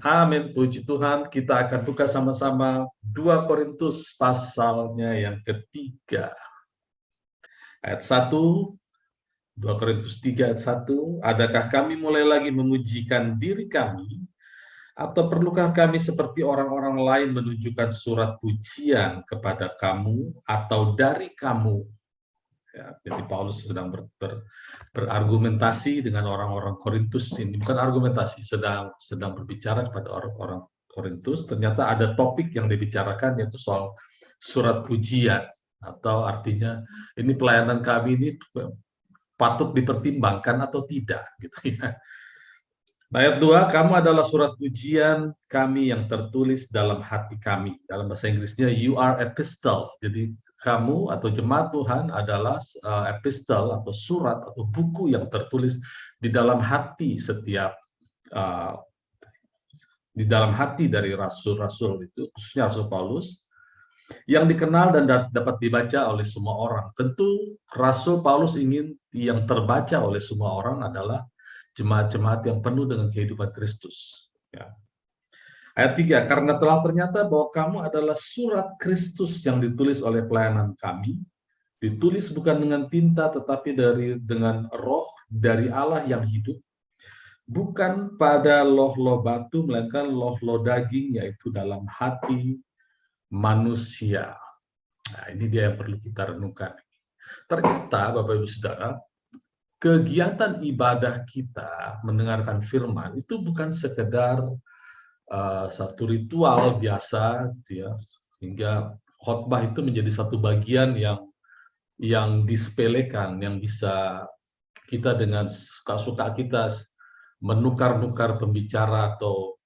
Amin, puji Tuhan. Kita akan buka sama-sama 2 Korintus pasalnya yang ketiga. Ayat 1, 2 Korintus 3 ayat 1, adakah kami mulai lagi memujikan diri kami, atau perlukah kami seperti orang-orang lain menunjukkan surat pujian kepada kamu atau dari kamu? Ya, jadi Paulus sedang berargumentasi dengan orang-orang Korintus ini, bukan argumentasi, sedang berbicara kepada orang-orang Korintus. Ternyata ada topik yang dibicarakan, yaitu soal surat pujian, atau artinya ini pelayanan kami ini patut dipertimbangkan atau tidak, gitu ya. Ayat 2, kamu adalah surat pujian kami yang tertulis dalam hati kami. Dalam bahasa Inggrisnya, you are epistle. Jadi kamu atau jemaat Tuhan adalah epistle atau surat atau buku yang tertulis di dalam hati uh, di dalam hati dari rasul-rasul itu, khususnya Rasul Paulus, yang dikenal dan dapat dibaca oleh semua orang. Tentu Rasul Paulus ingin yang terbaca oleh semua orang adalah jemaat-jemaat yang penuh dengan kehidupan Kristus. Ya. Ayat 3, karena telah ternyata bahwa kamu adalah surat Kristus yang ditulis oleh pelayanan kami, ditulis bukan dengan tinta tetapi dengan roh dari Allah yang hidup, bukan pada loh-loh batu, melainkan loh-loh daging, yaitu dalam hati manusia. Nah, ini dia yang perlu kita renungkan. Ternyata, Bapak Ibu Saudara, kegiatan ibadah kita mendengarkan firman itu bukan sekedar satu ritual biasa, gitu ya, sehingga khotbah itu menjadi satu bagian yang disepelekan, yang bisa kita dengan suka-suka kita menukar-nukar pembicara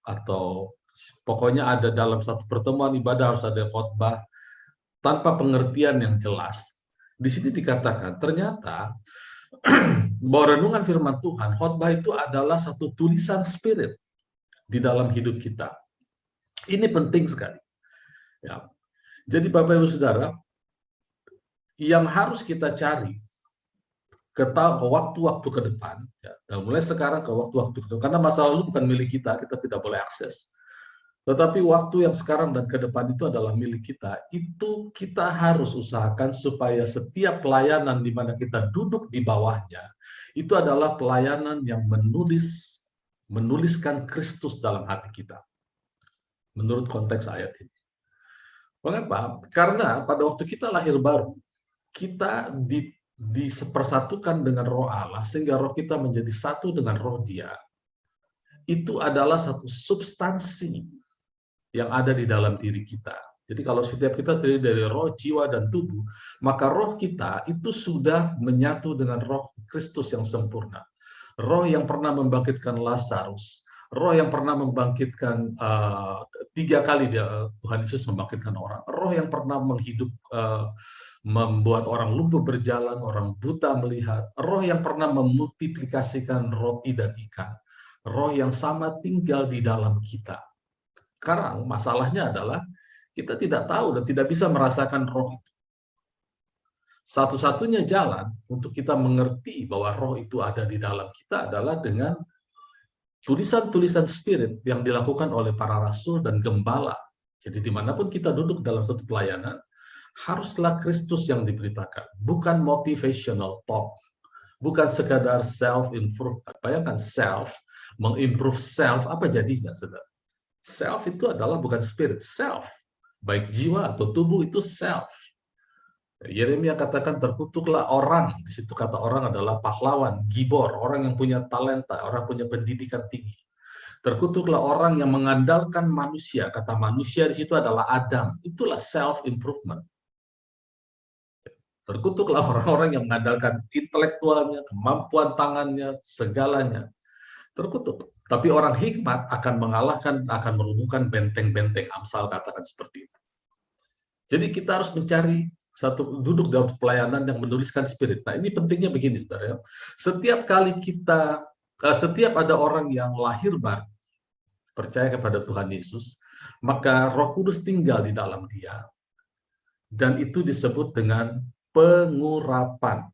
atau pokoknya ada dalam satu pertemuan ibadah harus ada khotbah tanpa pengertian yang jelas. Di sini dikatakan ternyata bahwa renungan firman Tuhan, khotbah itu adalah satu tulisan spirit di dalam hidup kita. Ini penting sekali. Ya. Jadi Bapak Ibu Saudara, yang harus kita cari ke waktu-waktu ke depan, ya, mulai sekarang ke waktu-waktu ke depan, karena masa lalu bukan milik kita, kita tidak boleh akses. Tetapi waktu yang sekarang dan ke depan itu adalah milik kita. Itu kita harus usahakan supaya setiap pelayanan di mana kita duduk di bawahnya, itu adalah pelayanan yang menuliskan Kristus dalam hati kita. Menurut konteks ayat ini. Mengapa? Karena pada waktu kita lahir baru, kita disepersatukan dengan roh Allah, sehingga roh kita menjadi satu dengan roh Dia. Itu adalah satu substansi yang ada di dalam diri kita. Jadi kalau setiap kita terdiri dari roh, jiwa, dan tubuh, maka roh kita itu sudah menyatu dengan roh Kristus yang sempurna. Roh yang pernah membangkitkan Lazarus, roh yang pernah membangkitkan 3 kali Tuhan Yesus membangkitkan orang, roh yang pernah membuat orang lumpuh berjalan, orang buta melihat, roh yang pernah memultiplikasikan roti dan ikan, roh yang sama tinggal di dalam kita. Sekarang masalahnya adalah kita tidak tahu dan tidak bisa merasakan roh itu. Satu-satunya jalan untuk kita mengerti bahwa roh itu ada di dalam kita adalah dengan tulisan-tulisan spirit yang dilakukan oleh para rasul dan gembala. Jadi dimanapun kita duduk dalam satu pelayanan, haruslah Kristus yang diberitakan, bukan motivational talk, bukan sekadar self-improve. Bayangkan mengimprove self, apa jadinya, saudara? Self itu adalah bukan spirit, self. Baik jiwa atau tubuh itu self. Yeremia katakan terkutuklah orang, di situ kata orang adalah pahlawan, gibor, orang yang punya talenta, orang punya pendidikan tinggi. Terkutuklah orang yang mengandalkan manusia, kata manusia di situ adalah Adam, itulah self-improvement. Terkutuklah orang-orang yang mengandalkan intelektualnya, kemampuan tangannya, segalanya. Terkutuk. Tapi orang hikmat akan mengalahkan, akan merubuhkan benteng-benteng. Amsal katakan seperti itu. Jadi kita harus mencari duduk dalam pelayanan yang menuliskan spirit. Nah, ini pentingnya begini, saudara ya. Setiap ada orang yang lahir baru, percaya kepada Tuhan Yesus, maka Roh Kudus tinggal di dalam dia. Dan itu disebut dengan pengurapan.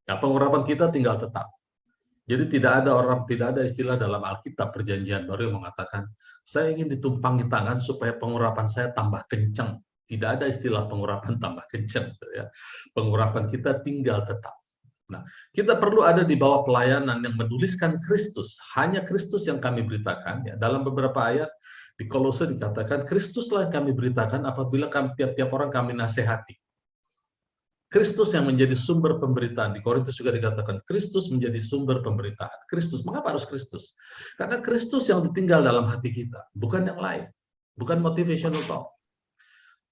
Nah, pengurapan kita tinggal tetap. Jadi tidak ada istilah dalam Alkitab Perjanjian Baru yang mengatakan saya ingin ditumpangi tangan supaya pengurapan saya tambah kencang. Tidak ada istilah pengurapan tambah kencang, ya. Pengurapan kita tinggal tetap. Nah, kita perlu ada di bawah pelayanan yang menuliskan Kristus. Hanya Kristus yang kami beritakan. Ya. Dalam beberapa ayat di Kolose dikatakan Kristuslah yang kami beritakan apabila tiap-tiap orang kami nasihati. Kristus yang menjadi sumber pemberitaan. Di Korintus juga dikatakan Kristus menjadi sumber pemberitaan. Kristus, mengapa harus Kristus? Karena Kristus yang ditinggal dalam hati kita, bukan yang lain. Bukan motivational talk.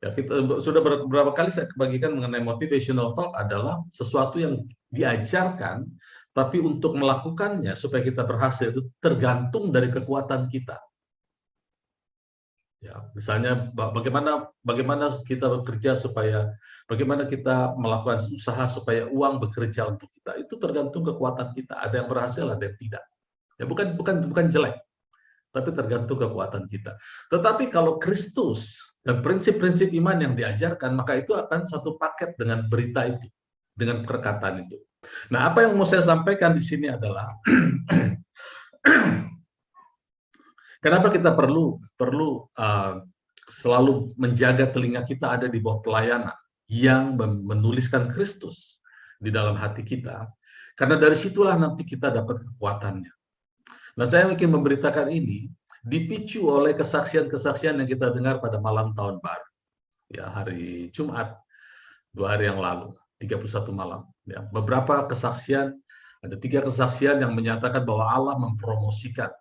Ya, kita sudah beberapa kali saya bagikan mengenai motivational talk adalah sesuatu yang diajarkan, tapi untuk melakukannya supaya kita berhasil itu tergantung dari kekuatan kita. Ya, misalnya bagaimana kita bekerja bagaimana kita melakukan usaha supaya uang bekerja untuk kita, itu tergantung kekuatan kita. Ada yang berhasil, ada yang tidak. Ya, bukan jelek, tapi tergantung kekuatan kita. Tetapi kalau Kristus dan prinsip-prinsip iman yang diajarkan, maka itu akan satu paket dengan berita itu, dengan perkataan itu. Nah, apa yang mau saya sampaikan di sini adalah kenapa kita perlu selalu menjaga telinga kita ada di bawah pelayanan yang menuliskan Kristus di dalam hati kita, karena dari situlah nanti kita dapat kekuatannya. Nah, saya ingin memberitakan ini dipicu oleh kesaksian-kesaksian yang kita dengar pada malam tahun baru, ya, hari Jumat 2 hari yang lalu, 31 malam. Ya, beberapa kesaksian, ada 3 kesaksian yang menyatakan bahwa Allah mempromosikan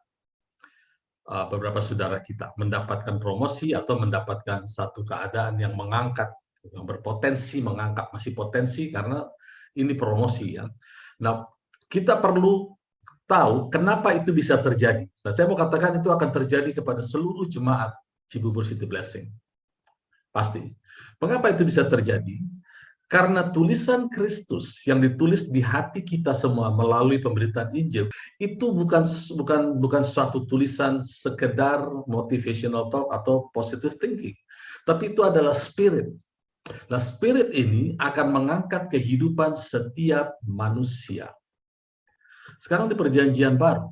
beberapa saudara kita mendapatkan promosi atau mendapatkan satu keadaan yang mengangkat, yang berpotensi mengangkat, masih potensi karena ini promosi, ya. Nah, kita perlu tahu kenapa itu bisa terjadi. Nah, saya mau katakan itu akan terjadi kepada seluruh jemaat Cibubur City Blessing. Pasti. Mengapa itu bisa terjadi? Karena tulisan Kristus yang ditulis di hati kita semua melalui pemberitaan Injil itu bukan suatu tulisan sekedar motivational talk atau positive thinking, tapi itu adalah spirit. Nah, spirit ini akan mengangkat kehidupan setiap manusia. Sekarang di Perjanjian Baru,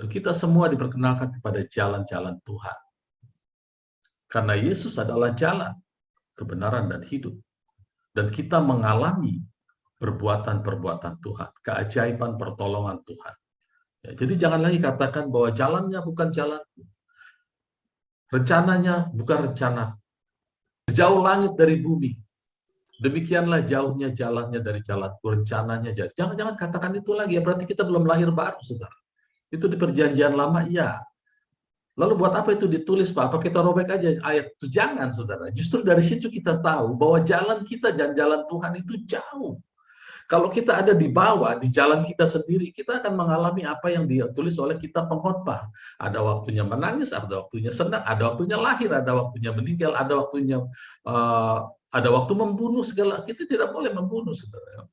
kita semua diperkenalkan kepada jalan-jalan Tuhan. Karena Yesus adalah jalan, kebenaran, dan hidup. Dan kita mengalami perbuatan-perbuatan Tuhan, keajaiban pertolongan Tuhan. Ya, jadi jangan lagi katakan bahwa jalannya bukan jalanku, rencananya bukan rencana. Jauh langit dari bumi, demikianlah jauhnya jalannya dari jalanku, rencananya jadi. Jangan katakan itu lagi, ya berarti kita belum lahir baru, saudara. Itu di Perjanjian Lama, iya. Lalu buat apa itu ditulis, Pak? Apa kita robek aja ayat itu? Jangan, saudara. Justru dari situ kita tahu bahwa jalan kita dan jalan Tuhan itu jauh. Kalau kita ada di bawah, di jalan kita sendiri, kita akan mengalami apa yang ditulis oleh kitab pengkhotbah. Ada waktunya menangis, ada waktunya senang, ada waktunya lahir, ada waktunya meninggal, ada waktu membunuh segala. Kita tidak boleh membunuh, saudara.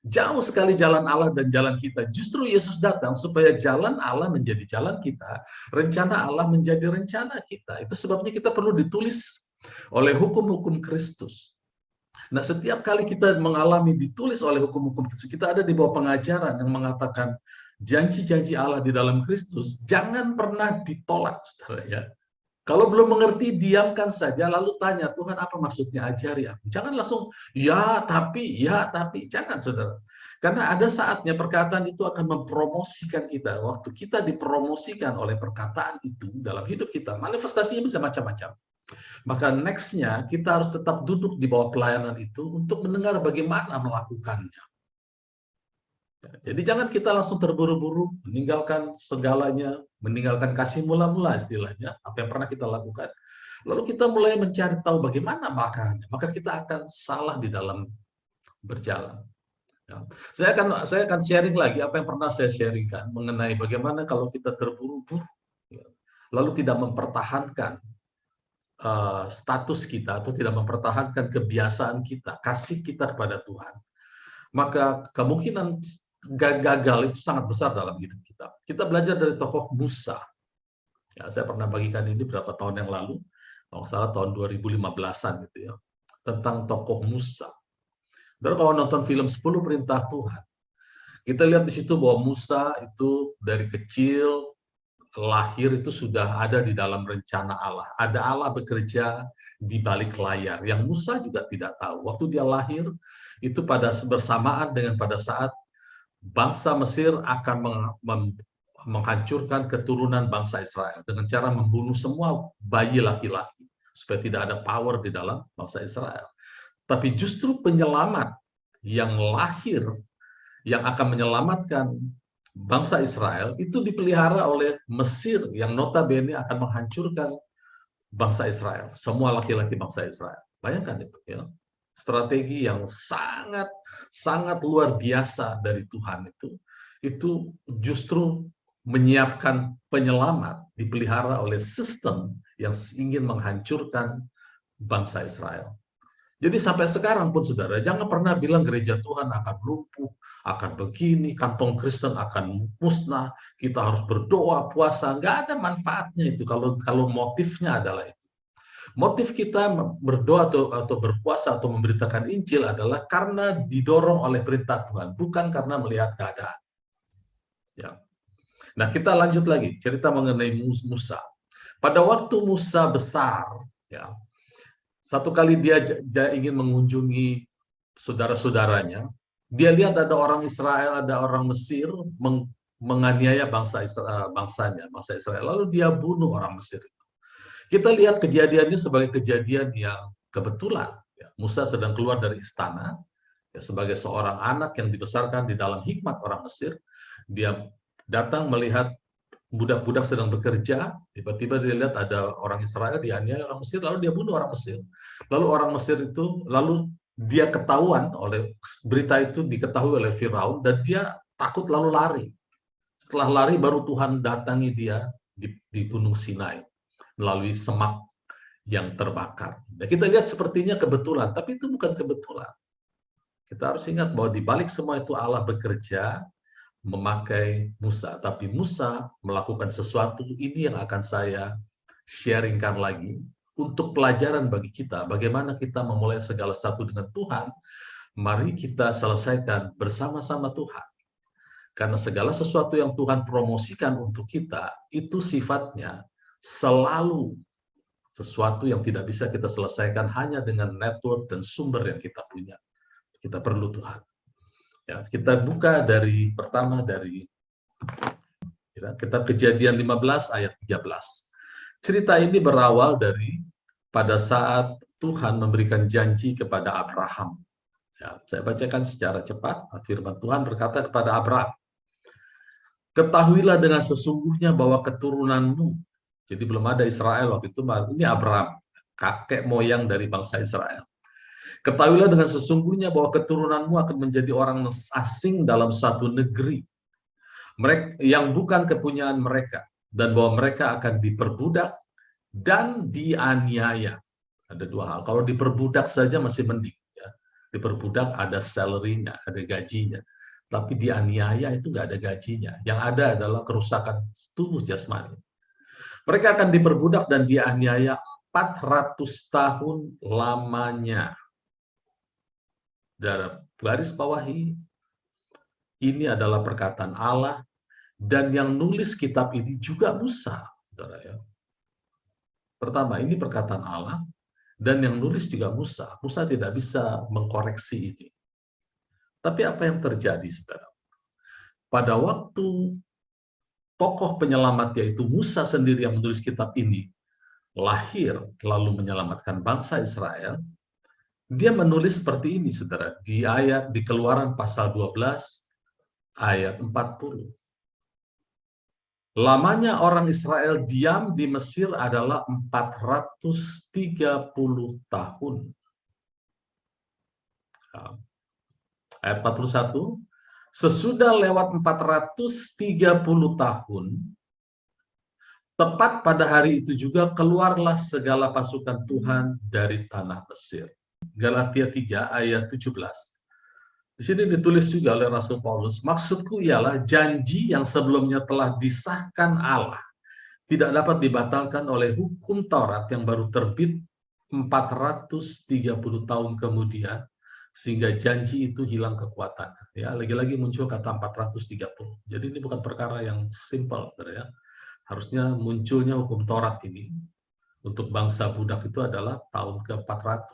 Jauh sekali jalan Allah dan jalan kita. Justru Yesus datang supaya jalan Allah menjadi jalan kita, rencana Allah menjadi rencana kita. Itu sebabnya kita perlu ditulis oleh hukum-hukum Kristus. Nah, setiap kali kita mengalami ditulis oleh hukum-hukum Kristus, kita ada di bawah pengajaran yang mengatakan janji-janji Allah di dalam Kristus jangan pernah ditolak, saudara, ya. Kalau belum mengerti, diamkan saja, lalu tanya, Tuhan apa maksudnya, ajari aku. Jangan langsung, ya tapi, jangan, saudara. Karena ada saatnya perkataan itu akan mempromosikan kita. Waktu kita dipromosikan oleh perkataan itu dalam hidup kita, manifestasinya bisa macam-macam. Maka next-nya, kita harus tetap duduk di bawah pelayanan itu untuk mendengar bagaimana melakukannya. Jadi jangan kita langsung terburu-buru, meninggalkan segalanya, meninggalkan kasih mula-mula istilahnya, apa yang pernah kita lakukan. Lalu kita mulai mencari tahu bagaimana makanya, maka kita akan salah di dalam berjalan. Ya. Saya akan sharing lagi apa yang pernah saya sharingkan mengenai bagaimana kalau kita terburu-buru, ya, lalu tidak mempertahankan status kita atau tidak mempertahankan kebiasaan kita, kasih kita kepada Tuhan, maka kemungkinan gagal itu sangat besar dalam hidup kita. Kita belajar dari tokoh Musa. Ya, saya pernah bagikan ini beberapa tahun yang lalu, kalau salah tahun 2015-an gitu ya, tentang tokoh Musa. Dan kalau nonton film 10 Perintah Tuhan, Kita lihat di situ bahwa Musa itu dari kecil lahir itu sudah ada di dalam rencana Allah. Ada Allah bekerja di balik layar yang Musa juga tidak tahu. Waktu dia lahir itu pada bersamaan dengan pada saat bangsa Mesir akan menghancurkan keturunan bangsa Israel dengan cara membunuh semua bayi laki-laki supaya tidak ada power di dalam bangsa Israel. Tapi justru penyelamat yang lahir yang akan menyelamatkan bangsa Israel itu dipelihara oleh Mesir yang notabene akan menghancurkan bangsa Israel, semua laki-laki bangsa Israel. Bayangkan itu, ya. Strategi yang sangat sangat luar biasa dari Tuhan itu justru menyiapkan penyelamat dipelihara oleh sistem yang ingin menghancurkan bangsa Israel. Jadi sampai sekarang pun saudara, jangan pernah bilang gereja Tuhan akan lumpuh, akan begini, kantong Kristen akan musnah, kita harus berdoa, puasa. Nggak ada manfaatnya itu kalau motifnya adalah itu. Motif kita berdoa atau berpuasa atau memberitakan Injil adalah karena didorong oleh perintah Tuhan, bukan karena melihat keadaan. Ya. Nah, kita lanjut lagi cerita mengenai Musa. Pada waktu Musa besar, ya, satu kali dia ingin mengunjungi saudara-saudaranya, dia lihat ada orang Israel, ada orang Mesir menganiaya bangsa Israel. Lalu dia bunuh orang Mesir itu. Kita lihat kejadian ini sebagai kejadian yang kebetulan. Ya. Musa sedang keluar dari istana, ya, sebagai seorang anak yang dibesarkan di dalam hikmat orang Mesir. Dia datang melihat budak-budak sedang bekerja, tiba-tiba dia lihat ada orang Israel dianiaya orang Mesir, lalu dia bunuh orang Mesir. Lalu orang Mesir itu, lalu dia ketahuan oleh berita itu diketahui oleh Firaun dan dia takut lalu lari. Setelah lari baru Tuhan datangi dia di Gunung Sinai melalui semak yang terbakar. Nah, kita lihat sepertinya kebetulan, tapi itu bukan kebetulan. Kita harus ingat bahwa di balik semua itu Allah bekerja memakai Musa, tapi Musa melakukan sesuatu ini yang akan saya sharingkan lagi untuk pelajaran bagi kita, bagaimana kita memulai segala sesuatu dengan Tuhan. Mari kita selesaikan bersama-sama Tuhan, karena segala sesuatu yang Tuhan promosikan untuk kita itu sifatnya selalu sesuatu yang tidak bisa kita selesaikan hanya dengan network dan sumber yang kita punya. Kita perlu Tuhan. Ya, kita buka dari pertama dari kita Kejadian 15 ayat 13. Cerita ini berawal dari pada saat Tuhan memberikan janji kepada Abraham. Ya, saya bacakan secara cepat. Firman Tuhan berkata kepada Abraham, ketahuilah dengan sesungguhnya bahwa keturunanmu, jadi belum ada Israel waktu itu, ini Abraham, kakek moyang dari bangsa Israel. Ketahuilah dengan sesungguhnya bahwa keturunanmu akan menjadi orang asing dalam satu negeri yang bukan kepunyaan mereka, dan bahwa mereka akan diperbudak dan dianiaya. Ada dua hal. Kalau diperbudak saja masih mending, ya. Diperbudak ada salary-nya, ada gajinya. Tapi dianiaya itu nggak ada gajinya. Yang ada adalah kerusakan tubuh jasmani. Mereka akan diperbudak dan dianiaya 400 tahun lamanya. Dari garis bawahi, ini adalah perkataan Allah, dan yang nulis kitab ini juga Musa, saudara, ya. Pertama, ini perkataan Allah, dan yang nulis juga Musa. Musa tidak bisa mengkoreksi ini. Tapi apa yang terjadi, saudara? Pada waktu tokoh penyelamat, yaitu Musa sendiri yang menulis kitab ini, lahir lalu menyelamatkan bangsa Israel, dia menulis seperti ini, saudara, di Keluaran pasal 12 ayat 40. Lamanya orang Israel diam di Mesir adalah 430 tahun. Ayat 41, sesudah lewat 430 tahun, tepat pada hari itu juga keluarlah segala pasukan Tuhan dari tanah Mesir. Galatia 3 ayat 17. Di sini ditulis juga oleh Rasul Paulus, maksudku ialah janji yang sebelumnya telah disahkan Allah tidak dapat dibatalkan oleh hukum Taurat yang baru terbit 430 tahun kemudian, sehingga janji itu hilang kekuatannya. Ya, lagi-lagi muncul kata 430. Jadi ini bukan perkara yang simpel, ya. Harusnya munculnya hukum Taurat ini untuk bangsa budak itu adalah tahun ke-400.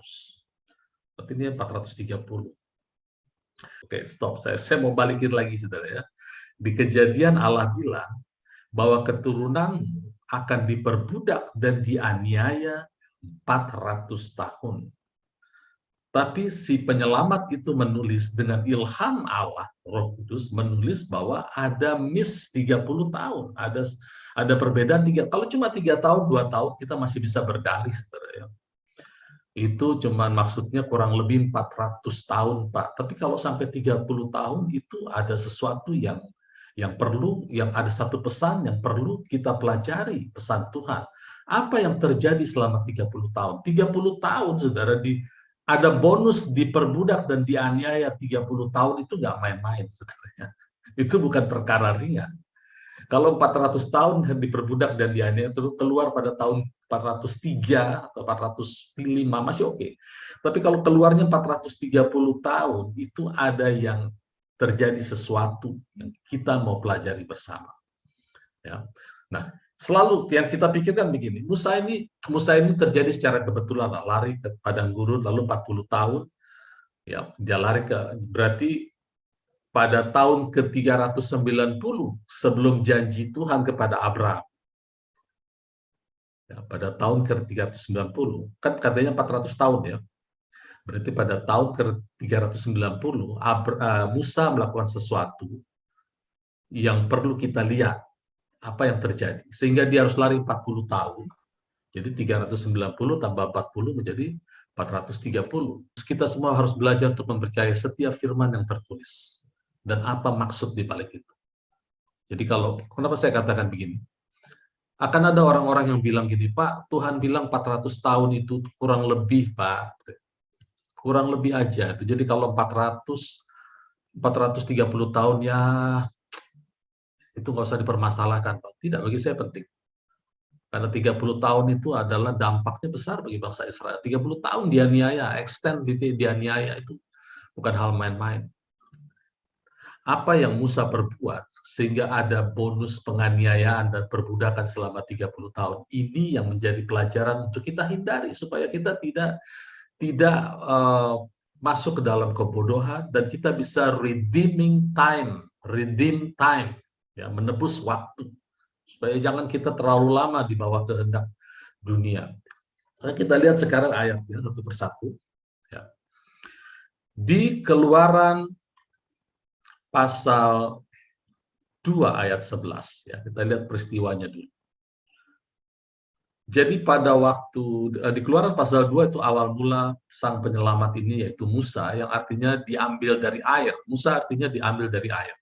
Tapi ini 430. Oke, stop. Saya mau balikin lagi, saudara, ya. Di Kejadian Allah bilang bahwa keturunan akan diperbudak dan dianiaya 400 tahun. Tapi si penyelamat itu menulis dengan ilham Allah, Roh Kudus menulis bahwa ada miss 30 tahun, ada perbedaan 3. Kalau cuma 3 tahun, 2 tahun kita masih bisa berdalih, sebenarnya. Itu cuma maksudnya kurang lebih 400 tahun, Pak. Tapi kalau sampai 30 tahun itu ada sesuatu yang perlu, yang ada satu pesan yang perlu kita pelajari, pesan Tuhan. Apa yang terjadi selama 30 tahun? 30 tahun, saudara, ada bonus diperbudak dan dianiaya 30 tahun itu nggak main-main sebenarnya. Itu bukan perkara ringan. Kalau 400 tahun diperbudak dan dianiaya terus keluar pada tahun 403 atau 405 masih oke. Tapi kalau keluarnya 430 tahun itu ada yang terjadi sesuatu yang kita mau pelajari bersama. Ya. Nah, selalu yang kita pikirkan begini, Musa ini terjadi secara kebetulan, lari ke padang gurun lalu 40 tahun, ya dia lari berarti pada tahun ke-390 sebelum janji Tuhan kepada Abraham. Ya, pada tahun ke-390, kan katanya 400 tahun, ya. Berarti pada tahun ke-390 Musa melakukan sesuatu yang perlu kita lihat apa yang terjadi, sehingga dia harus lari 40 tahun. Jadi 390 tambah 40 menjadi 430. Kita semua harus belajar untuk mempercayai setiap firman yang tertulis dan apa maksud di balik itu. Jadi kenapa saya katakan begini? Akan ada orang-orang yang bilang gini, Pak, Tuhan bilang 400 tahun itu kurang lebih, Pak. Kurang lebih aja. Jadi kalau 430 tahun, ya itu nggak usah dipermasalahkan, Pak. Tidak, bagi saya penting. Karena 30 tahun itu adalah dampaknya besar bagi bangsa Israel. 30 tahun dianiaya, extend dianiaya itu bukan hal main-main. Apa yang Musa perbuat sehingga ada bonus penganiayaan dan perbudakan selama 30 tahun. Ini yang menjadi pelajaran untuk kita hindari supaya kita tidak masuk ke dalam kebodohan dan kita bisa redeem time, ya, menebus waktu supaya jangan kita terlalu lama di bawah kehendak dunia. Nah, kita lihat sekarang ayatnya satu persatu. Ya. Di Keluaran pasal 2 ayat 11, ya, kita lihat peristiwanya dulu. Jadi pada waktu di Keluaran pasal 2 itu awal mula sang penyelamat ini yaitu Musa, yang artinya diambil dari air. Musa artinya diambil dari air.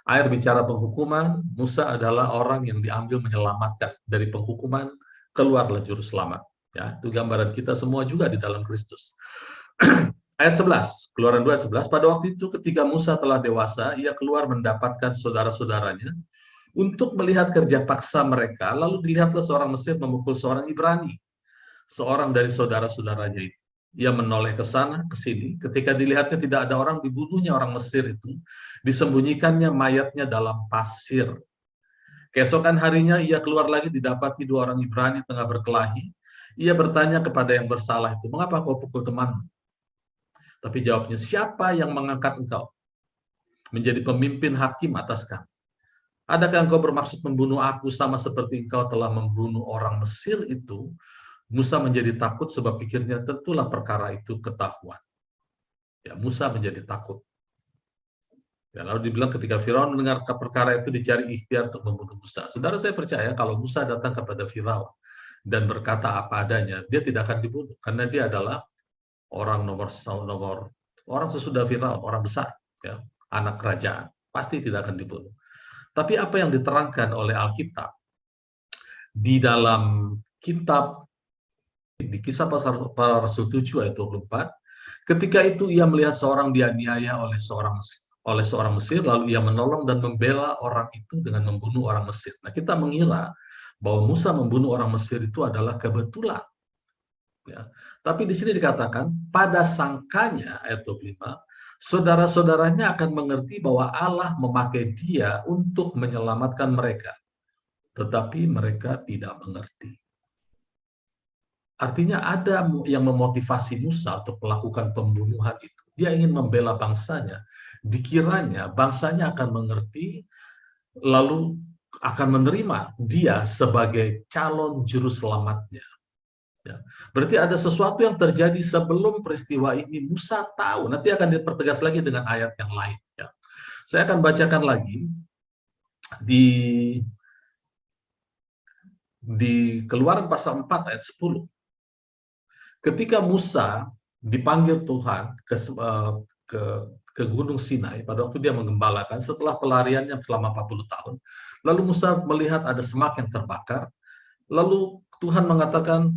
Air bicara penghukuman, Musa adalah orang yang diambil menyelamatkan dari penghukuman, keluarlah juru selamat. Ya, itu gambaran kita semua juga di dalam Kristus. Ayat 11, Keluaran 2 ayat 11, pada waktu itu ketika Musa telah dewasa, ia keluar mendapatkan saudara-saudaranya untuk melihat kerja paksa mereka, lalu dilihatlah seorang Mesir memukul seorang Ibrani, seorang dari saudara-saudaranya itu. Ia menoleh ke sana, ke sini. Ketika dilihatnya tidak ada orang, dibunuhnya orang Mesir itu, disembunyikannya mayatnya dalam pasir. Keesokan harinya ia keluar lagi, didapati 2 orang Ibrani tengah berkelahi. Ia bertanya kepada yang bersalah itu, mengapa kau pukul temanmu? Tapi jawabnya, siapa yang mengangkat engkau menjadi pemimpin hakim atas kami? Adakah engkau bermaksud membunuh aku sama seperti engkau telah membunuh orang Mesir itu? Musa menjadi takut sebab pikirnya tentulah perkara itu ketahuan. Ya, Musa menjadi takut. Ya, lalu dibilang ketika Firaun mendengar perkara itu dicari ikhtiar untuk membunuh Musa. Saudara, saya percaya kalau Musa datang kepada Firaun dan berkata apa adanya, dia tidak akan dibunuh karena dia adalah orang nomor orang sesudah Firaun, orang besar, ya, anak kerajaan, pasti tidak akan dibunuh. Tapi apa yang diterangkan oleh Alkitab di dalam kitab di Kisah Para Rasul 7 ayat 24, ketika itu ia melihat seorang dianiaya oleh seorang Mesir, lalu ia menolong dan membela orang itu dengan membunuh orang Mesir. Nah, kita mengira bahwa Musa membunuh orang Mesir itu adalah kebetulan. Ya. Tapi di sini dikatakan, pada sangkanya, ayat 25, saudara-saudaranya akan mengerti bahwa Allah memakai dia untuk menyelamatkan mereka. Tetapi mereka tidak mengerti. Artinya ada yang memotivasi Musa untuk melakukan pembunuhan itu. Dia ingin membela bangsanya. Dikiranya bangsanya akan mengerti, lalu akan menerima dia sebagai calon juru selamatnya. Ya. Berarti ada sesuatu yang terjadi sebelum peristiwa ini. Musa tahu, nanti akan dipertegas lagi dengan ayat yang lain. Ya. Saya akan bacakan lagi di Keluaran pasal 4 ayat 10. Ketika Musa dipanggil Tuhan ke ke Gunung Sinai pada waktu dia menggembalakan setelah pelariannya selama 40 tahun, lalu Musa melihat ada semak yang terbakar, lalu Tuhan mengatakan,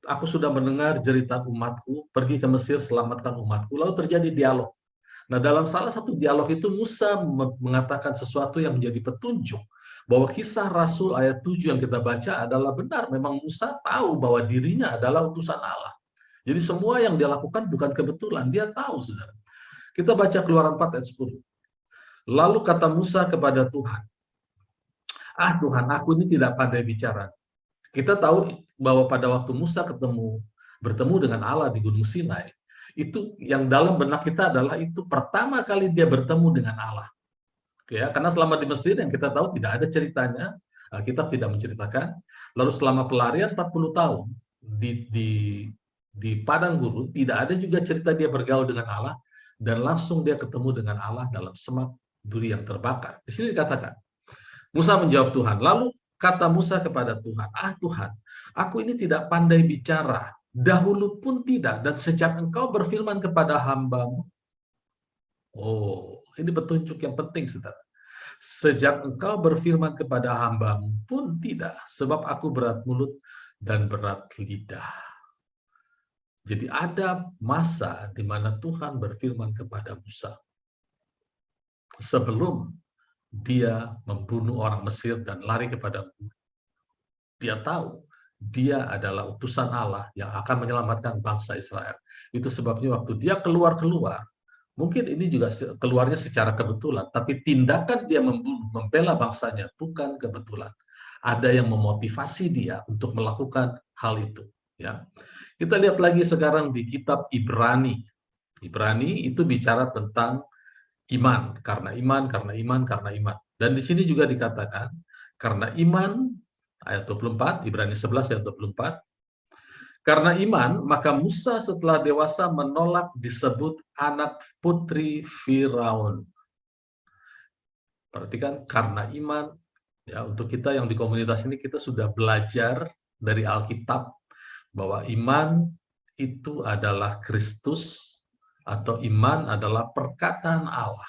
aku sudah mendengar jeritan umatku, pergi ke Mesir selamatkan umatku. Lalu terjadi dialog. Nah, dalam salah satu dialog itu Musa mengatakan sesuatu yang menjadi petunjuk bahwa kisah Rasul ayat 7 yang kita baca adalah benar. Memang Musa tahu bahwa dirinya adalah utusan Allah. Jadi semua yang dia lakukan bukan kebetulan, dia tahu, saudara. Kita baca Keluaran 4 ayat 10. Lalu kata Musa kepada Tuhan, Tuhan, aku ini tidak pandai bicara. Kita tahu bahwa pada waktu Musa bertemu dengan Allah di Gunung Sinai, itu yang dalam benak kita adalah itu pertama kali dia bertemu dengan Allah. Ya, karena selama di Mesir yang kita tahu tidak ada ceritanya, Alkitab tidak menceritakan. Lalu selama pelarian 40 tahun di padang gurun, tidak ada juga cerita dia bergaul dengan Allah, dan langsung dia ketemu dengan Allah dalam semak duri yang terbakar. Di sini dikatakan, Musa menjawab Tuhan, lalu kata Musa kepada Tuhan, Tuhan, aku ini tidak pandai bicara, dahulu pun tidak, dan sejak engkau berfirman kepada hamba-Mu. Oh, ini petunjuk yang penting, saudara. Sejak engkau berfirman kepada hamba-Mu pun tidak, sebab aku berat mulut dan berat lidah. Jadi ada masa di mana Tuhan berfirman kepada Musa sebelum dia membunuh orang Mesir dan lari kepada guru. Dia tahu dia adalah utusan Allah yang akan menyelamatkan bangsa Israel. Itu sebabnya waktu dia keluar, mungkin ini juga keluarnya secara kebetulan, tapi tindakan dia membunuh, membela bangsanya bukan kebetulan. Ada yang memotivasi dia untuk melakukan hal itu. Ya. Kita lihat lagi sekarang di kitab Ibrani. Ibrani itu bicara tentang iman, karena iman, karena iman, karena iman. Dan di sini juga dikatakan, karena iman, ayat 24, Ibrani 11 ayat 24, karena iman, maka Musa setelah dewasa menolak disebut anak putri Firaun. Perhatikan, karena iman, ya, untuk kita yang di komunitas ini, kita sudah belajar dari Alkitab, bahwa iman itu adalah Kristus, atau iman adalah perkataan Allah.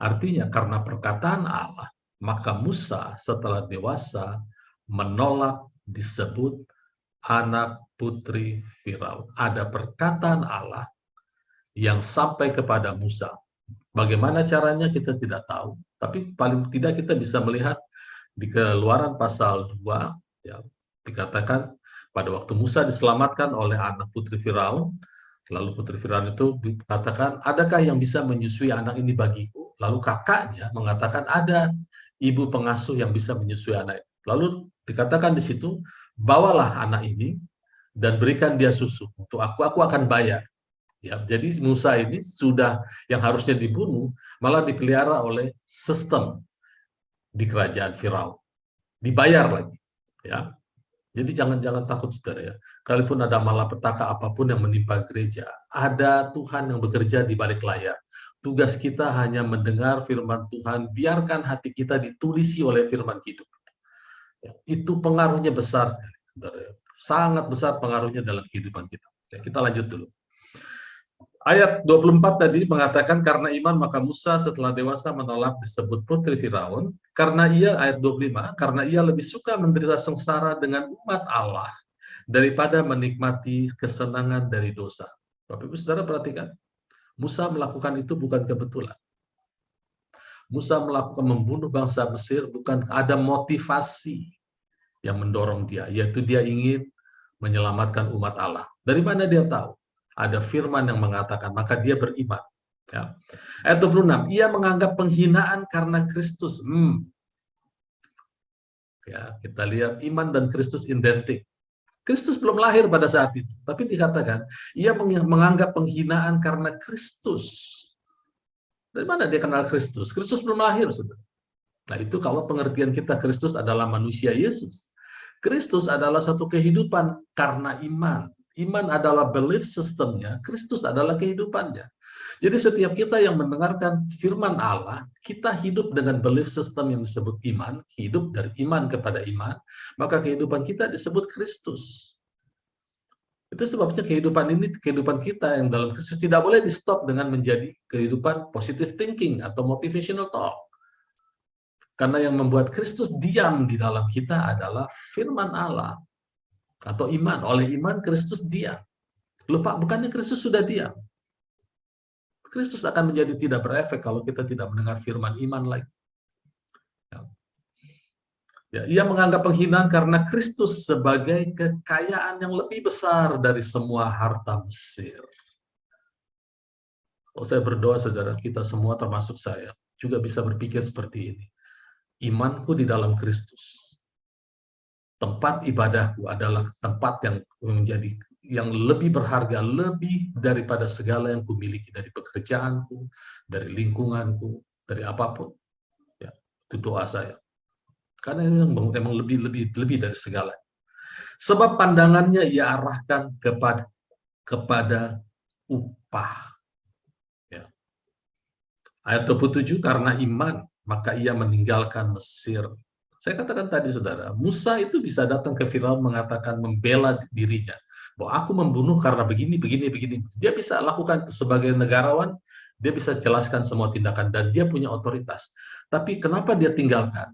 Artinya karena perkataan Allah, maka Musa setelah dewasa menolak disebut anak putri Firaun. Ada perkataan Allah yang sampai kepada Musa. Bagaimana caranya kita tidak tahu, tapi paling tidak kita bisa melihat di Keluaran pasal 2, ya, dikatakan pada waktu Musa diselamatkan oleh anak putri Firaun, lalu putri Firaun itu dikatakan, adakah yang bisa menyusui anak ini bagiku? Lalu kakaknya mengatakan, ada ibu pengasuh yang bisa menyusui anak. Lalu dikatakan di situ, bawalah anak ini dan berikan dia susu. Untuk aku akan bayar. Ya, jadi Musa ini sudah yang harusnya dibunuh, malah dipelihara oleh sistem di kerajaan Firaun. Dibayar lagi. Ya. Jadi jangan takut, saudara, ya. Kalaupun ada malapetaka apapun yang menimpa gereja, ada Tuhan yang bekerja di balik layar. Tugas kita hanya mendengar firman Tuhan, biarkan hati kita ditulisi oleh firman hidup. Ya, itu pengaruhnya besar sekali, saudara, ya. Sangat besar pengaruhnya dalam kehidupan kita. Ya, kita lanjut dulu. Ayat 24 tadi mengatakan karena iman maka Musa setelah dewasa menolak disebut putri Firaun, karena ia, ayat 25, karena ia lebih suka menderita sengsara dengan umat Allah daripada menikmati kesenangan dari dosa. Bapak Ibu Saudara perhatikan, Musa melakukan itu bukan kebetulan. Musa melakukan membunuh bangsa Mesir bukan ada motivasi yang mendorong dia, yaitu dia ingin menyelamatkan umat Allah. Dari mana dia tahu? Ada firman yang mengatakan, maka dia beriman. Ya. Ayat 26, ia menganggap penghinaan karena Kristus. Ya, kita lihat iman dan Kristus identik. Kristus belum lahir pada saat itu, tapi dikatakan ia menganggap penghinaan karena Kristus. Dari mana dia kenal Kristus? Kristus belum lahir, sudah. Nah, itu kalau pengertian kita Kristus adalah manusia Yesus. Kristus adalah satu kehidupan karena iman. Iman adalah belief systemnya, Kristus adalah kehidupannya. Jadi setiap kita yang mendengarkan firman Allah, kita hidup dengan belief system yang disebut iman, hidup dari iman kepada iman, maka kehidupan kita disebut Kristus. Itu sebabnya kehidupan ini, kehidupan kita yang dalam Kristus tidak boleh di stop dengan menjadi kehidupan positive thinking atau motivational talk. Karena yang membuat Kristus diam di dalam kita adalah firman Allah atau iman. Oleh iman Kristus diam. Lupa, bukannya Kristus sudah diam. Kristus akan menjadi tidak berefek kalau kita tidak mendengar firman iman lagi. Ya, ia menganggap penghinaan karena Kristus sebagai kekayaan yang lebih besar dari semua harta Mesir. Oh, saya berdoa saudara, kita semua termasuk saya juga bisa berpikir seperti ini. Imanku di dalam Kristus. Tempat ibadahku adalah tempat yang menjadi yang lebih berharga, lebih daripada segala yang kumiliki, dari pekerjaanku, dari lingkunganku, dari apapun. Ya, itu doa saya. Karena ini memang lebih dari segala. Sebab pandangannya ia arahkan kepada upah. Ya. Ayat 27, karena iman maka ia meninggalkan Mesir. Saya katakan tadi saudara, Musa itu bisa datang ke Firaun mengatakan, membela dirinya, bahwa aku membunuh karena begini. Dia bisa lakukan itu sebagai negarawan, dia bisa jelaskan semua tindakan dan dia punya otoritas. Tapi kenapa dia tinggalkan?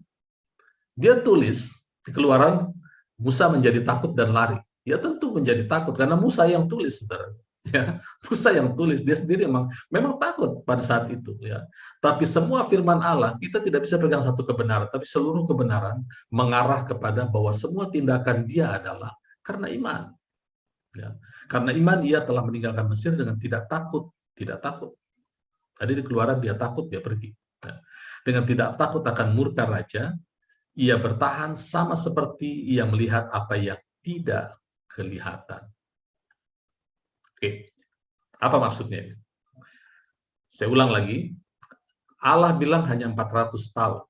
Dia tulis di Keluaran, Musa menjadi takut dan lari. Ya tentu menjadi takut karena Musa yang tulis, saudara. Ya, Musa yang tulis, dia sendiri memang takut pada saat itu. Ya, tapi semua firman Allah kita tidak bisa pegang satu kebenaran, tapi seluruh kebenaran mengarah kepada bahwa semua tindakan dia adalah karena iman. Ya, karena iman ia telah meninggalkan Mesir dengan tidak takut. Tadi di Keluaran dia takut, dia pergi. Ya, dengan tidak takut akan murka raja, ia bertahan sama seperti ia melihat apa yang tidak kelihatan. Oke, apa maksudnya ini? Saya ulang lagi, Allah bilang hanya 400 tahun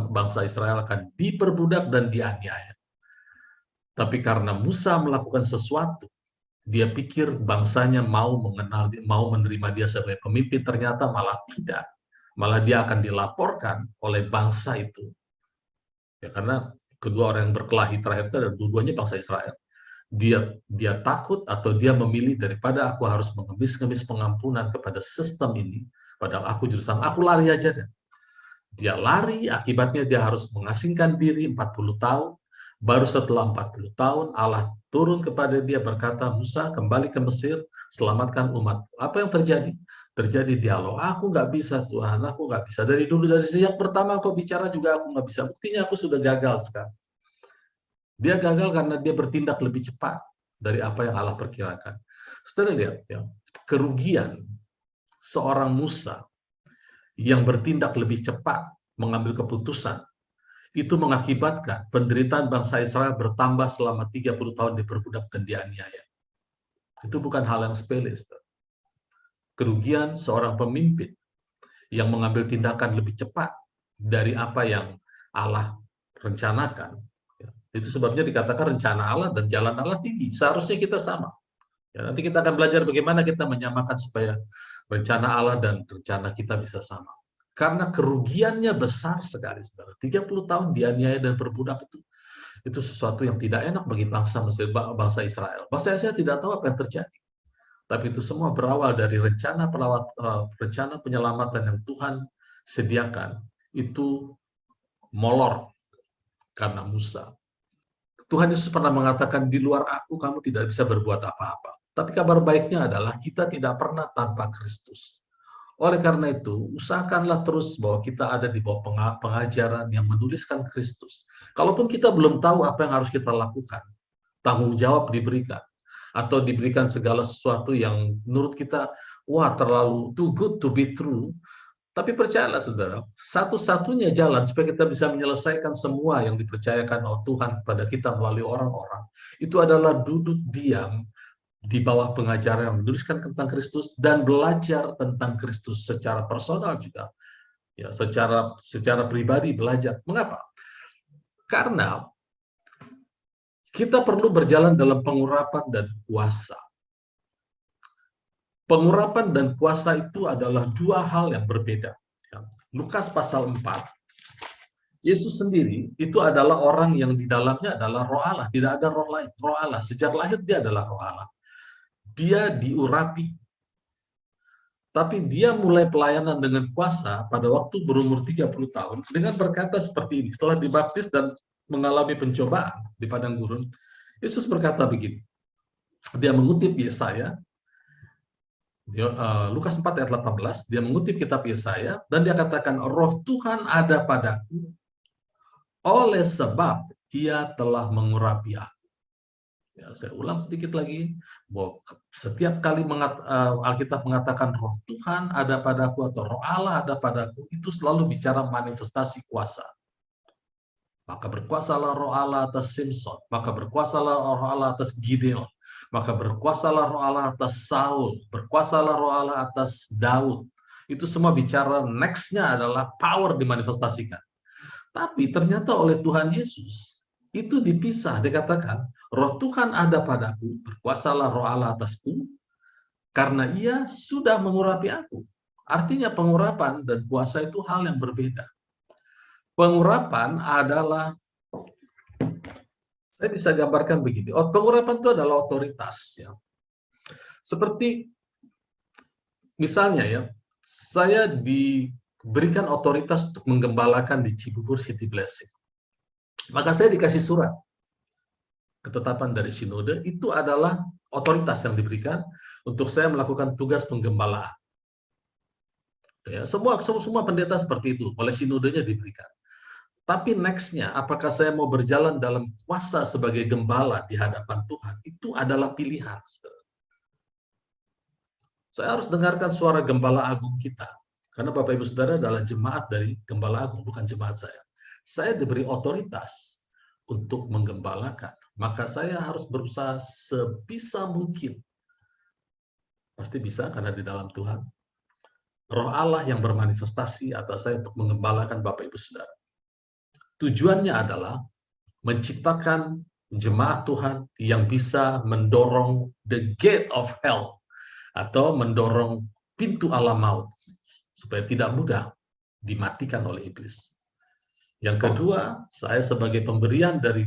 bangsa Israel akan diperbudak dan dianiaya. Tapi karena Musa melakukan sesuatu, dia pikir bangsanya mau menerima dia sebagai pemimpin, ternyata malah tidak. Malah dia akan dilaporkan oleh bangsa itu. Ya, karena kedua orang yang berkelahi terakhir itu adalah dua-duanya bangsa Israel. Dia takut atau dia memilih daripada aku harus mengemis-ngemis pengampunan kepada sistem ini, padahal aku jurusan, aku lari aja deh. Dia lari, akibatnya dia harus mengasingkan diri 40 tahun, baru setelah 40 tahun Allah turun kepada dia berkata, Musa kembali ke Mesir, selamatkan umat. Apa yang terjadi? Terjadi dialog, aku nggak bisa Tuhan, aku nggak bisa. Dari dulu, dari sejak pertama kau bicara juga aku nggak bisa, buktinya aku sudah gagal sekarang. Dia gagal karena dia bertindak lebih cepat dari apa yang Allah perkirakan. Saudara lihat, ya, kerugian seorang Musa yang bertindak lebih cepat mengambil keputusan itu mengakibatkan penderitaan bangsa Israel bertambah selama 30 tahun diperbudak dan dianiaya. Itu bukan hal yang sepele. Saudara. Kerugian seorang pemimpin yang mengambil tindakan lebih cepat dari apa yang Allah rencanakan. Itu sebabnya dikatakan rencana Allah dan jalan Allah tinggi. Seharusnya kita sama. Ya, nanti kita akan belajar bagaimana kita menyamakan supaya rencana Allah dan rencana kita bisa sama. Karena kerugiannya besar sekali, saudara. 30 tahun dianiaya dan berbudak itu sesuatu yang tidak enak bagi bangsa Israel. Bangsa Israel tidak tahu apa yang terjadi. Tapi itu semua berawal dari rencana penyelamatan yang Tuhan sediakan. Itu molor karena Musa. Tuhan Yesus pernah mengatakan, di luar aku kamu tidak bisa berbuat apa-apa. Tapi kabar baiknya adalah kita tidak pernah tanpa Kristus. Oleh karena itu, usahakanlah terus bahwa kita ada di bawah pengajaran yang menuliskan Kristus. Kalaupun kita belum tahu apa yang harus kita lakukan, tanggung jawab diberikan, atau diberikan segala sesuatu yang menurut kita, wah terlalu too good to be true. Tapi percayalah saudara, satu-satunya jalan supaya kita bisa menyelesaikan semua yang dipercayakan oleh Tuhan kepada kita melalui orang-orang, itu adalah duduk diam di bawah pengajaran yang menuliskan tentang Kristus dan belajar tentang Kristus secara personal juga. Ya, secara pribadi belajar. Mengapa? Karena kita perlu berjalan dalam pengurapan dan kuasa. Pengurapan dan kuasa itu adalah dua hal yang berbeda. Lukas pasal 4, Yesus sendiri itu adalah orang yang di dalamnya adalah roh Allah, tidak ada roh lain. Roh Allah, sejak lahir dia adalah roh Allah. Dia diurapi. Tapi dia mulai pelayanan dengan kuasa pada waktu berumur 30 tahun dengan berkata seperti ini. Setelah dibaptis dan mengalami pencobaan di padang gurun, Yesus berkata begini. Dia mengutip Yesaya, Lukas 4 ayat 18, dia mengutip kitab Yesaya, dan dia katakan, roh Tuhan ada padaku, oleh sebab ia telah mengurapi aku. Ya, saya ulang sedikit lagi, bahwa setiap kali Alkitab mengatakan roh Tuhan ada padaku, atau roh Allah ada padaku, itu selalu bicara manifestasi kuasa. Maka berkuasalah roh Allah atas Simson, maka berkuasalah roh Allah atas Gideon, maka berkuasalah roh Allah atas Saul, berkuasalah roh Allah atas Daud. Itu semua bicara next-nya adalah power dimanifestasikan. Tapi ternyata oleh Tuhan Yesus, itu dipisah, dikatakan, roh Tuhan ada padaku, berkuasalah roh Allah atasku, karena ia sudah mengurapi aku. Artinya pengurapan dan kuasa itu hal yang berbeda. Pengurapan adalah, saya bisa gambarkan begini, pengurapan itu adalah otoritas. Ya. Seperti misalnya ya, saya diberikan otoritas untuk menggembalakan di Cibubur City Blessing. Maka saya dikasih surat ketetapan dari sinode, itu adalah otoritas yang diberikan untuk saya melakukan tugas penggembalaan. Ya, semua pendeta seperti itu, oleh sinodenya diberikan. Tapi next-nya, apakah saya mau berjalan dalam kuasa sebagai gembala di hadapan Tuhan, itu adalah pilihan. Saya harus dengarkan suara gembala agung kita. Karena Bapak Ibu Saudara adalah jemaat dari gembala agung, bukan jemaat saya. Saya diberi otoritas untuk menggembalakan. Maka saya harus berusaha sebisa mungkin. Pasti bisa karena di dalam Tuhan. Roh Allah yang bermanifestasi atas saya untuk menggembalakan Bapak Ibu Saudara. Tujuannya adalah menciptakan jemaat Tuhan yang bisa mendorong the gate of hell, atau mendorong pintu alam maut, supaya tidak mudah dimatikan oleh iblis. Yang kedua, saya sebagai pemberian dari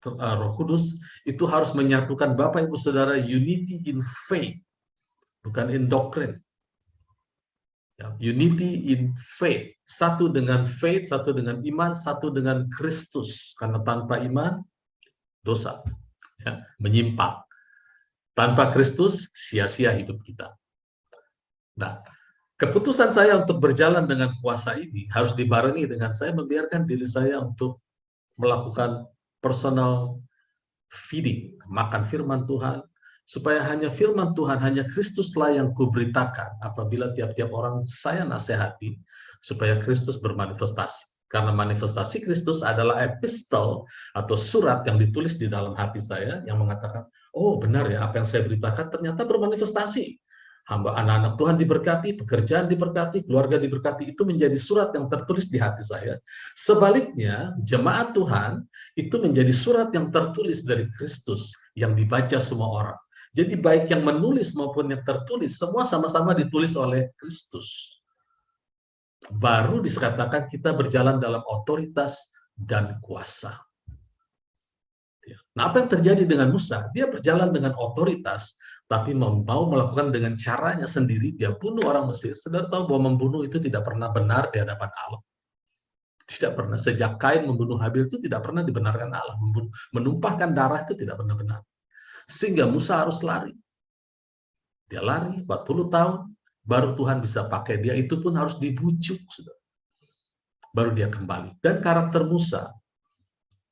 Roh Kudus, itu harus menyatukan Bapak Ibu Saudara unity in faith, bukan in doctrine. Ya, unity in faith, satu dengan faith, satu dengan iman, satu dengan Kristus. Karena tanpa iman, dosa, ya, menyimpang. Tanpa Kristus, sia-sia hidup kita. Nah, keputusan saya untuk berjalan dengan kuasa ini harus dibarengi dengan saya membiarkan diri saya untuk melakukan personal feeding, makan firman Tuhan, supaya hanya firman Tuhan, hanya Kristuslah yang kuberitakan apabila tiap-tiap orang saya nasihati, supaya Kristus bermanifestasi. Karena manifestasi Kristus adalah epistel atau surat yang ditulis di dalam hati saya yang mengatakan, oh benar ya, apa yang saya beritakan ternyata bermanifestasi. Hamba anak-anak Tuhan diberkati, pekerjaan diberkati, keluarga diberkati, itu menjadi surat yang tertulis di hati saya. Sebaliknya, jemaat Tuhan itu menjadi surat yang tertulis dari Kristus yang dibaca semua orang. Jadi baik yang menulis maupun yang tertulis, semua sama-sama ditulis oleh Kristus. Baru dikatakan kita berjalan dalam otoritas dan kuasa. Nah, apa yang terjadi dengan Musa? Dia berjalan dengan otoritas, tapi mau melakukan dengan caranya sendiri. Dia bunuh orang Mesir. Saudara tahu bahwa membunuh itu tidak pernah benar di hadapan Allah. Tidak pernah. Sejak Kain membunuh Habil itu tidak pernah dibenarkan Allah. Menumpahkan darah itu tidak pernah benar. Sehingga Musa harus lari. Dia lari 40 tahun, baru Tuhan bisa pakai dia. Itu pun harus dibujuk. Baru dia kembali. Dan karakter Musa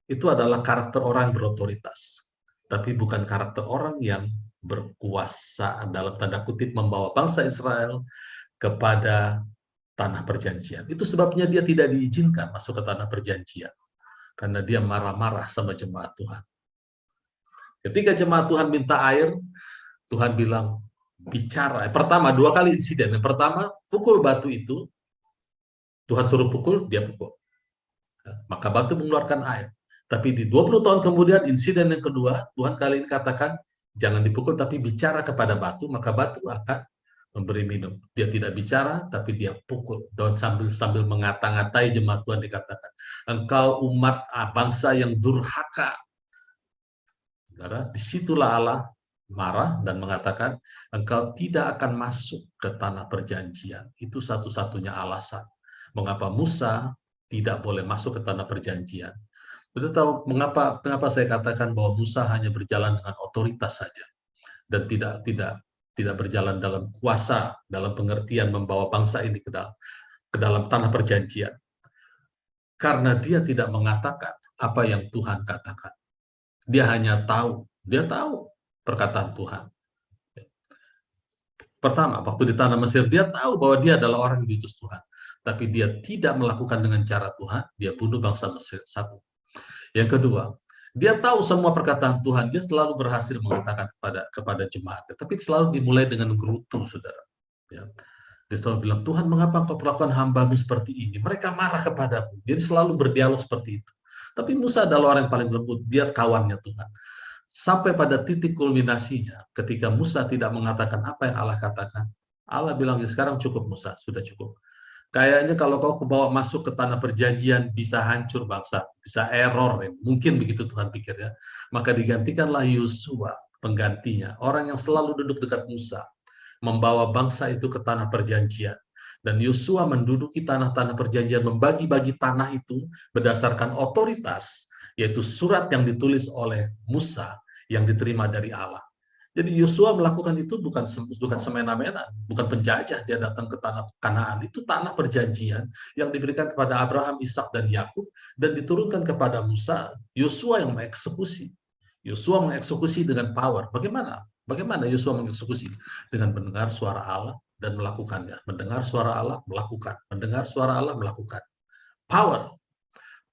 itu adalah karakter orang berotoritas. tapi bukan karakter orang yang berkuasa dalam tanda kutip membawa bangsa Israel kepada tanah perjanjian. Itu sebabnya dia tidak diizinkan masuk ke tanah perjanjian, karena dia marah-marah sama jemaat Tuhan. Ketika jemaat Tuhan minta air, Tuhan bilang, bicara. Pertama, dua kali insiden. Yang pertama, pukul batu itu, Tuhan suruh pukul, dia pukul. Maka batu mengeluarkan air. Tapi di 20 tahun kemudian, insiden yang kedua, Tuhan kali ini katakan, jangan dipukul, tapi bicara kepada batu, maka batu akan memberi minum. Dia tidak bicara, tapi dia pukul. Dan sambil mengata-ngatai jemaat Tuhan dikatakan, engkau umat bangsa yang durhaka. Karena disitulah Allah marah dan mengatakan, engkau tidak akan masuk ke tanah perjanjian. Itu satu-satunya alasan mengapa Musa tidak boleh masuk ke tanah perjanjian. Sudah tahu mengapa saya katakan bahwa Musa hanya berjalan dengan otoritas saja dan tidak berjalan dalam kuasa, dalam pengertian membawa bangsa ini ke dalam tanah perjanjian. Karena dia tidak mengatakan apa yang Tuhan katakan. Dia hanya tahu perkataan Tuhan. Pertama, waktu di tanah Mesir, dia tahu bahwa dia adalah orang yang diutus Tuhan. Tapi dia tidak melakukan dengan cara Tuhan, dia bunuh bangsa Mesir. Satu. Yang kedua, dia tahu semua perkataan Tuhan, dia selalu berhasil mengatakan kepada jemaatnya. Tapi selalu dimulai dengan gerutu, saudara. Ya. Dia selalu bilang, Tuhan, mengapa engkau perlakukan hamba-Mu seperti ini? Mereka marah kepadaku. Dia selalu berdialog seperti itu. Tapi Musa adalah orang yang paling lembut, dia kawannya Tuhan. Sampai pada titik kulminasinya, ketika Musa tidak mengatakan apa yang Allah katakan, Allah bilang, ya sekarang cukup Musa, sudah cukup. Kayaknya kalau kau kebawa masuk ke tanah perjanjian, bisa hancur bangsa, bisa error. Ya. Mungkin begitu Tuhan pikirnya. Maka digantikanlah Yosua, penggantinya. Orang yang selalu duduk dekat Musa, membawa bangsa itu ke tanah perjanjian. Dan Yosua menduduki tanah-tanah perjanjian, membagi-bagi tanah itu berdasarkan otoritas, yaitu surat yang ditulis oleh Musa, yang diterima dari Allah. Jadi Yosua melakukan itu bukan semena-mena, bukan penjajah. Dia datang ke tanah Kanaan, itu tanah perjanjian yang diberikan kepada Abraham, Ishak dan Yakub dan diturunkan kepada Musa. Yosua yang mengeksekusi. Yosua mengeksekusi dengan power. Bagaimana Yosua mengeksekusi? Dengan mendengar suara Allah dan melakukannya. Mendengar suara Allah, melakukan. Mendengar suara Allah, melakukan. Power.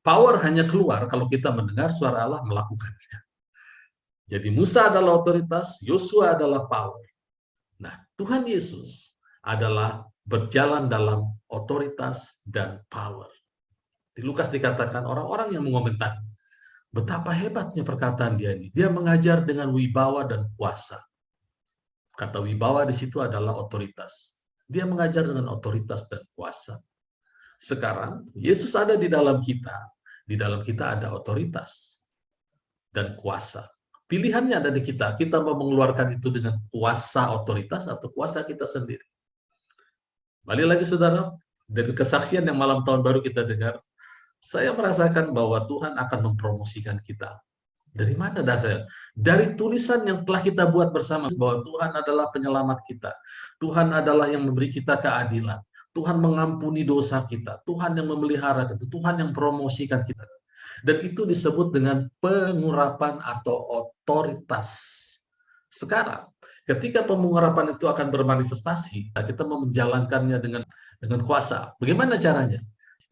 Power hanya keluar kalau kita mendengar suara Allah, melakukannya. Jadi Musa adalah otoritas, Yosua adalah power. Nah, Tuhan Yesus adalah berjalan dalam otoritas dan power. Di Lukas dikatakan orang-orang yang mengomentari betapa hebatnya perkataan dia ini. Dia mengajar dengan wibawa dan kuasa. Kata wibawa di situ adalah otoritas. Dia mengajar dengan otoritas dan kuasa. Sekarang Yesus ada di dalam kita. Di dalam kita ada otoritas dan kuasa. Pilihannya ada di kita. Kita mau mengeluarkan itu dengan kuasa otoritas atau kuasa kita sendiri. Balik lagi saudara, dari kesaksian yang malam tahun baru kita dengar, saya merasakan bahwa Tuhan akan mempromosikan kita. Dari mana dasarnya? Dari tulisan yang telah kita buat bersama, bahwa Tuhan adalah penyelamat kita. Tuhan adalah yang memberi kita keadilan. Tuhan mengampuni dosa kita. Tuhan yang memelihara kita. Tuhan yang promosikan kita. Dan itu disebut dengan pengurapan atau otoritas. Sekarang, ketika pengurapan itu akan bermanifestasi, kita mau menjalankannya dengan kuasa. Bagaimana caranya?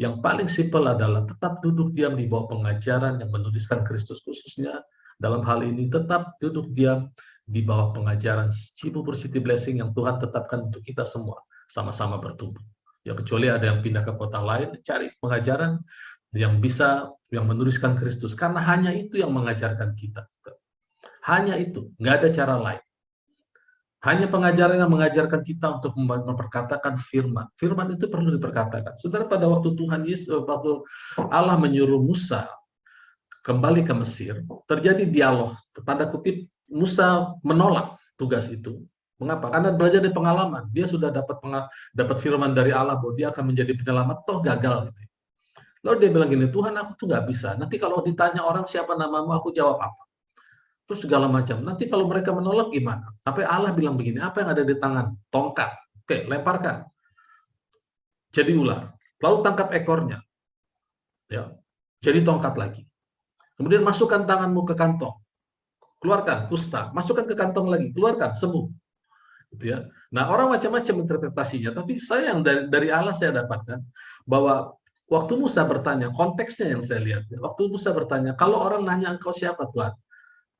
Yang paling simpel adalah tetap duduk diam di bawah pengajaran yang menuliskan Kristus, khususnya dalam hal ini tetap duduk diam di bawah pengajaran Cibubur City Blessing yang Tuhan tetapkan untuk kita semua sama-sama bertumbuh. Ya kecuali ada yang pindah ke kota lain, cari pengajaran yang menuliskan Kristus, karena hanya itu yang mengajarkan kita. Hanya itu, nggak ada cara lain. Hanya pengajaran yang mengajarkan kita untuk memperkatakan firman. Firman itu perlu diperkatakan. Saudara, pada waktu Tuhan Yesus, waktu Allah menyuruh Musa kembali ke Mesir, terjadi dialog. Tanda kutip, Musa menolak tugas itu. Mengapa? Karena belajar dari pengalaman. Dia sudah dapat firman dari Allah bahwa dia akan menjadi penyelamat, toh gagal. Gitu. Lalu dia bilang gini, Tuhan aku tuh nggak bisa. Nanti kalau ditanya orang siapa namamu, aku jawab apa. Terus segala macam. Nanti kalau mereka menolak gimana? Sampai Allah bilang begini, apa yang ada di tangan? Tongkat. Oke, lemparkan. Jadi ular. Lalu tangkap ekornya. Ya. Jadi tongkat lagi. Kemudian masukkan tanganmu ke kantong. keluarkan kusta, masukkan ke kantong lagi, keluarkan, sembuh. Gitu ya. Nah, orang macam-macam interpretasinya, tapi saya yang dari Allah saya dapatkan bahwa waktu Musa bertanya, konteksnya yang saya lihat, waktu Musa bertanya, kalau orang nanya engkau siapa Tuhan,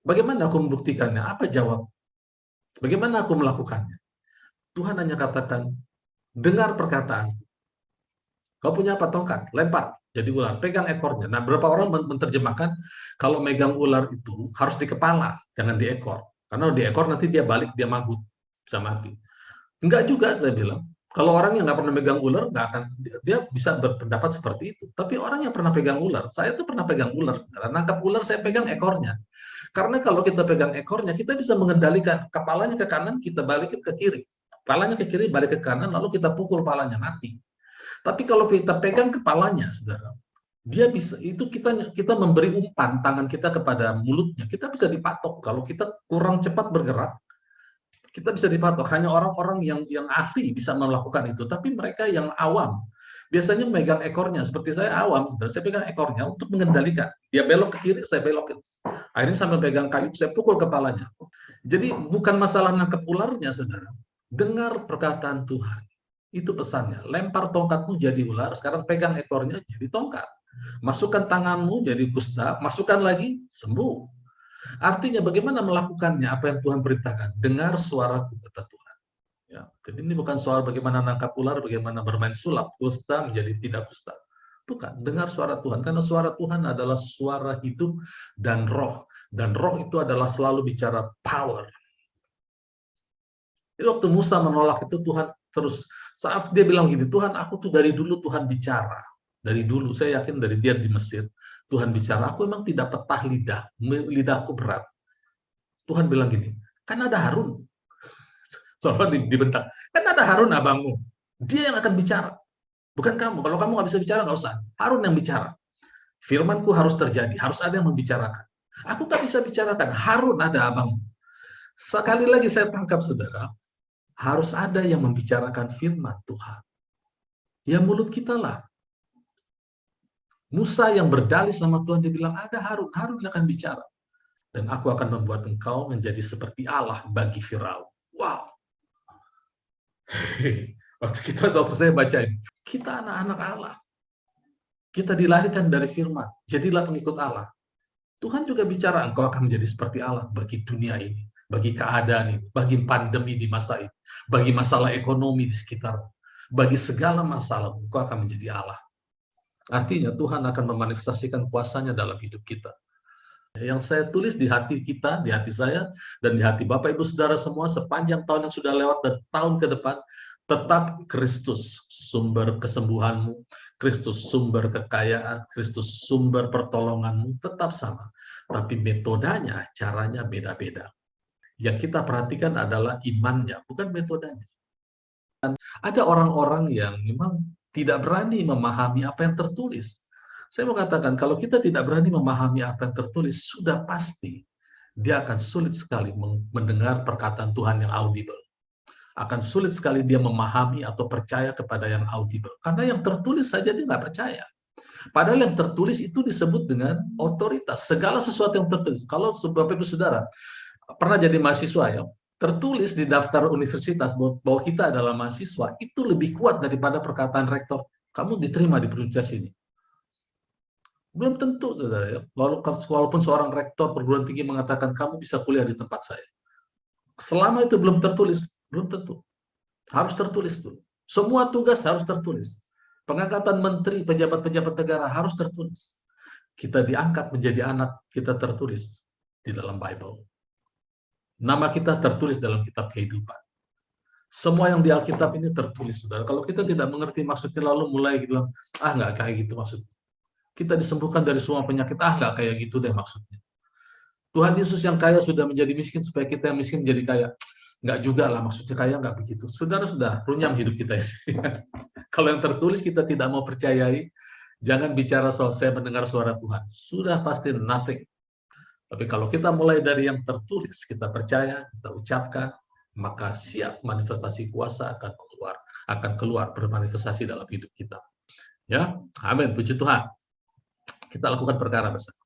bagaimana aku membuktikannya? Apa jawab? Bagaimana aku melakukannya? Tuhan hanya katakan, dengar perkataan. Kau punya apa? Tongkat, lempar, jadi ular, pegang ekornya. Nah, beberapa orang menerjemahkan, kalau megang ular itu harus di kepala, jangan di ekor. Karena di ekor nanti dia balik, dia magut, bisa mati. Enggak juga, saya bilang. Kalau orang yang nggak pernah megang ular, nggak akan, dia bisa berpendapat seperti itu. Tapi orang yang pernah pegang ular, saya tuh pernah pegang ular, saudara. Nangkap ular, saya pegang ekornya. Karena kalau kita pegang ekornya, kita bisa mengendalikan kepalanya ke kanan, kita balikin ke kiri. Kepalanya ke kiri, balik ke kanan, lalu kita pukul kepalanya, mati. Tapi kalau kita pegang kepalanya, saudara, dia bisa, itu kita memberi umpan tangan kita kepada mulutnya, kita bisa dipatok. Kalau kita kurang cepat bergerak, kita bisa dipatok. Hanya orang-orang yang ahli bisa melakukan itu. Tapi mereka yang awam, biasanya megang ekornya. Seperti saya awam, saudara, saya pegang ekornya untuk mengendalikan. Dia belok ke kiri, saya belokin. Akhirnya sambil pegang kayu, saya pukul kepalanya. Jadi bukan masalah nangkep ularnya, saudara. Dengar perkataan Tuhan. Itu pesannya. Lempar tongkatmu jadi ular, sekarang pegang ekornya jadi tongkat. Masukkan tanganmu jadi kusta, masukkan lagi, sembuh. Artinya bagaimana melakukannya, apa yang Tuhan perintahkan. Dengar suaraku, kata Tuhan. Ya, jadi ini bukan soal bagaimana nangkap ular, bagaimana bermain sulap, kusta menjadi tidak kusta. Bukan, dengar suara Tuhan. Karena suara Tuhan adalah suara hidup dan roh. Dan roh itu adalah selalu bicara power. Jadi waktu Musa menolak itu, Tuhan terus, saat dia bilang gini, Tuhan aku tuh dari dulu Tuhan bicara. Dari dulu, saya yakin dari dia di Mesir, Tuhan bicara, aku memang tidak petah lidah, lidahku berat. Tuhan bilang gini, kan ada Harun. Soalnya dibentak, kan ada Harun abangmu. Dia yang akan bicara. Bukan kamu. Kalau kamu nggak bisa bicara, nggak usah. Harun yang bicara. Firmanku harus terjadi, harus ada yang membicarakan. Aku nggak bisa bicarakan, Harun ada abangmu. Sekali lagi saya tangkap, saudara, harus ada yang membicarakan firman Tuhan. Ya mulut kita lah. Musa yang berdalih sama Tuhan, dia bilang, ada Harun, Harun yang akan bicara. Dan aku akan membuat engkau menjadi seperti Allah bagi Firaun. Wow. Waktu saya baca ini, kita anak-anak Allah. Kita dilahirkan dari firman, jadilah pengikut Allah. Tuhan juga bicara, engkau akan menjadi seperti Allah bagi dunia ini, bagi keadaan ini, bagi pandemi di masa ini, bagi masalah ekonomi di sekitar, bagi segala masalah, engkau akan menjadi Allah. Artinya Tuhan akan memanifestasikan kuasanya dalam hidup kita. Yang saya tulis di hati kita, di hati saya, dan di hati Bapak Ibu Saudara semua sepanjang tahun yang sudah lewat dan tahun ke depan, tetap Kristus sumber kesembuhanmu, Kristus sumber kekayaan, Kristus sumber pertolonganmu, tetap sama. Tapi metodenya, caranya beda-beda. Yang kita perhatikan adalah imannya, bukan metodenya. Dan ada orang-orang yang memang tidak berani memahami apa yang tertulis. Saya mau katakan, kalau kita tidak berani memahami apa yang tertulis, sudah pasti dia akan sulit sekali mendengar perkataan Tuhan yang audible. Akan sulit sekali dia memahami atau percaya kepada yang audible. Karena yang tertulis saja dia nggak percaya. Padahal yang tertulis itu disebut dengan otoritas. Segala sesuatu yang tertulis. Kalau Bapak Ibu Saudara pernah jadi mahasiswa, ya, tertulis di daftar universitas bahwa kita adalah mahasiswa, itu lebih kuat daripada perkataan rektor, kamu diterima di universitas ini. Belum tentu, saudara. Ya. Walaupun seorang rektor perguruan tinggi mengatakan, kamu bisa kuliah di tempat saya. Selama itu belum tertulis, belum tentu. Harus tertulis dulu. Semua tugas harus tertulis. Pengangkatan menteri, pejabat-pejabat negara harus tertulis. Kita diangkat menjadi anak, kita tertulis di dalam Bible. Nama kita tertulis dalam kitab kehidupan. Semua yang di Alkitab ini tertulis, saudara. Kalau kita tidak mengerti maksudnya, lalu mulai bilang, nggak kayak gitu maksudnya. Kita disembuhkan dari semua penyakit, nggak kayak gitu deh maksudnya. Tuhan Yesus yang kaya sudah menjadi miskin, supaya kita yang miskin menjadi kaya. Nggak juga lah, maksudnya kaya nggak begitu. Saudara sudah runyam hidup kita. Kalau yang tertulis kita tidak mau percayai, jangan bicara soal saya mendengar suara Tuhan. Sudah pasti nothing. Tapi kalau kita mulai dari yang tertulis, kita percaya, kita ucapkan, maka siap manifestasi kuasa akan keluar bermanifestasi dalam hidup kita. Ya, amin, puji Tuhan. Kita lakukan perkara besar.